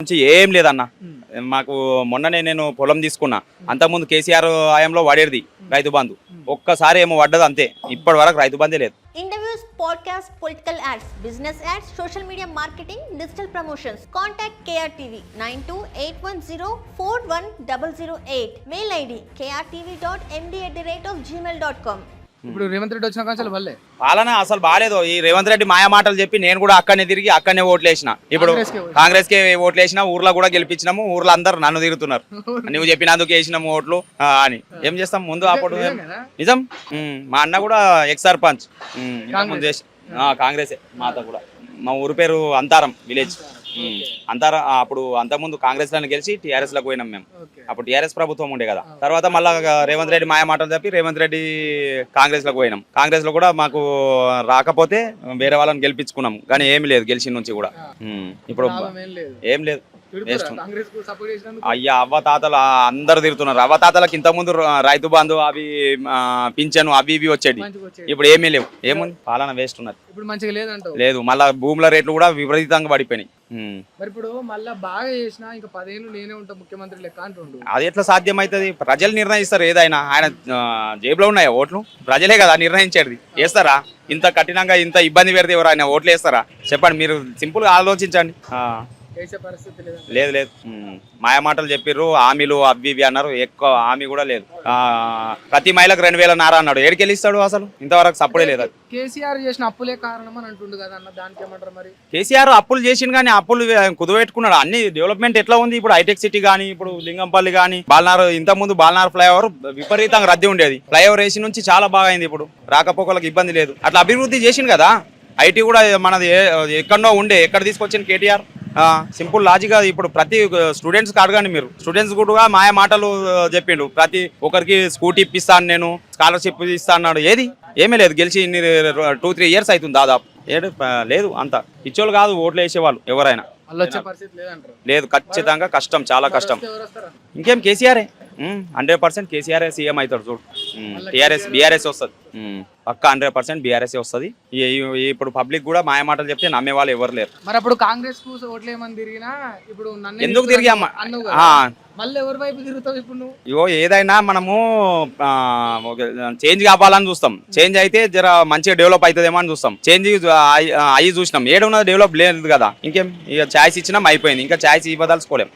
నుంచి ఏం లేదన్న. మాకు మొన్ననే నేను పొలం తీసుకున్నా. అంతకుముందు కేసీఆర్ హయాంలో పడేది రైతు బంధు. ఒక్కసారి ఏమో పడ్డది అంతే. ఇప్పటి వరకు రైతు బంధే లేదు. Interviews, podcast, political ads, business ads, social media marketing, digital promotions. Contact KRTV 9281041008. Mail ID krtv.md@gmail.com. ఇప్పుడు రేవంత్ రెడ్డి వచ్చిన కాంచాలు వల్లే పాలన అసలు బాగాలేదు. ఈ రేవంత్ రెడ్డి మాయ మాటలు చెప్పి నేను కూడా అక్కడనే తిరిగి అక్కడనే ఓట్లు వేసిన. ఇప్పుడు కాంగ్రెస్ కే ఓట్లు వేసిన, ఊర్లో కూడా గెలిపించినాము. ఊర్లో అందరు నన్ను తిరుగుతున్నారు. నువ్వు చెప్పినందుకు వేసినాము ఓట్లు అని. ఏం చేస్తాం ముందు అప్పుడు నిజం. మా అన్న కూడా ఎక్స్ సర్పంచ్ ముందు కాంగ్రెస్. మాతో కూడా మా ఊరు పేరు అంతారం విలేజ్. అంతారం అప్పుడు అంతకుముందు కాంగ్రెస్ లో గెలిచి TRS లోకి పోయినాం మేము. అప్పుడు TRS ప్రభుత్వం ఉండే కదా. తర్వాత మళ్ళా రేవంత్ రెడ్డి మాయ మాటలు చెప్పి రేవంత్ రెడ్డి కాంగ్రెస్ లోకి పోయినాం. కాంగ్రెస్ లో కూడా మాకు రాకపోతే వేరే వాళ్ళని గెలిపించుకున్నాం. కానీ ఏమి లేదు గెలిచిన నుంచి కూడా. ఇప్పుడు ఏం లేదు. అయ్యా అవ్వ తాతలు అందరు తిరుగుతున్నారు. అవ్వ తాతలకు ఇంతకుముందు రైతు బంధు అవి పింఛను అవి ఇవి వచ్చేది. ఇప్పుడు ఏమీ లేవు. ఏముంది పాలన వేస్ట్ ఉన్నది. ఇప్పుడు మంచిగా లేదంటావు. లేదు. మళ్ళా భూముల రేట్లు కూడా విపరీతంగా పడిపోయినాయి. మరి ఇప్పుడు మళ్ళా బాగా చేసినా ఇంకా 10 ఏళ్ళు నేనే ఉంటా ముఖ్యమంత్రి లెక్క అంటుండు. అది ఎట్లా సాధ్యం అవుతుంది? ప్రజలు నిర్ణయిస్తారు ఏదైనా. ఆయన జేబులో ఉన్నాయా ఓట్లు? ప్రజలే కదా నిర్ణయించేది. వేస్తారా? ఇంత కఠినంగా ఇంత ఇబ్బంది పెడితే ఎవరు ఆయన ఓట్లు వేస్తారా? చెప్పండి. మీరు సింపుల్ గా ఆలోచించండి. లేదు లేదు. మాయ మాటలు చెప్పిర్రు. హామీలు అవి ఇవి అన్నారు. ఎక్కువ హామీ కూడా లేదు. ప్రతి మహిళకు 2000 నారా అన్నాడు. ఏడికి వెళ్ళిస్తాడు అసలు? ఇంతవరకు సప్పుడే లేదు. అది కేసీఆర్ చేసిన అప్పులే కారణం అని అంటుండు కదా అన్న. దానికి ఏమంటారు మరి? కేసీఆర్ అప్పులు చేసిండు కానీ అప్పులు కుదబెట్టుకున్నాడు. అన్ని డెవలప్మెంట్ ఎట్లా ఉంది ఇప్పుడు? హైటెక్ సిటీ కానీ, ఇప్పుడు లింగంపల్లి కానీ, బాలనార్, ఇంత ముందు బాలనార్ ఫ్లైఓవర్ విపరీతంగా రద్దీ ఉండేది. ఫ్లైఓవర్ వేసి నుంచి చాలా బాగా అయింది. ఇప్పుడు రాకపోకలకు ఇబ్బంది లేదు. అట్లా అభివృద్ధి చేసిండు కదా. ఐటీ కూడా మనది ఎక్కడో ఉండే, ఎక్కడ తీసుకొచ్చింది కేటీఆర్? Simple logic. ఇప్పుడు ప్రతి స్టూడెంట్స్ అడగండి మీరు. స్టూడెంట్స్ కూడా మాయ మాటలు చెప్పిండు. ప్రతి ఒక్కరికి స్కూటీ ఇప్పిస్తాను, నేను స్కాలర్షిప్ ఇస్తా అన్నాడు. ఏది? ఏమీ లేదు. గెలిచి 2-3 years అవుతుంది దాదాపు. లేదు. అంత పిచ్చోళ్ళు కాదు ఓట్లు వేసేవాళ్ళు ఎవరైనా. లేదు. ఖచ్చితంగా కష్టం, చాలా కష్టం. ఇంకేం కేసీఆరే 100% కేసీఆర్ సీఎం అవుతాడు. చూడు. BRS వస్తుంది పక్క 100% BRS వస్తుంది. ఇప్పుడు పబ్లిక్ కూడా మాయ మాటలు చెప్తే నమ్మే వాళ్ళు ఎవరు లేరు. మరి అప్పుడు కాంగ్రెస్ కు ఓట్లు ఏమని తిరిగినా ఇప్పుడు ఎందుకు తిరిగామ్మా? మళ్ళీ ఎవరి వైపు తిరుగుతావు ఇప్పుడు నువ్వు? ఇగో ఏదైనా మనము చేంజ్ కావాలని చూస్తాం. చేంజ్ అయితే జర మంచిగా డెవలప్ అవుతుందేమో అని చూస్తాం. చేంజ్ అయ్యి చూసినాం. ఏడున్నది డెవలప్ లేదు కదా. ఇంకేం? ఇక ఛాయిస్ ఇచ్చినాం అయిపోయింది. ఇంకా ఛాయిస్ ఇవ్వదలుచుకోలేం.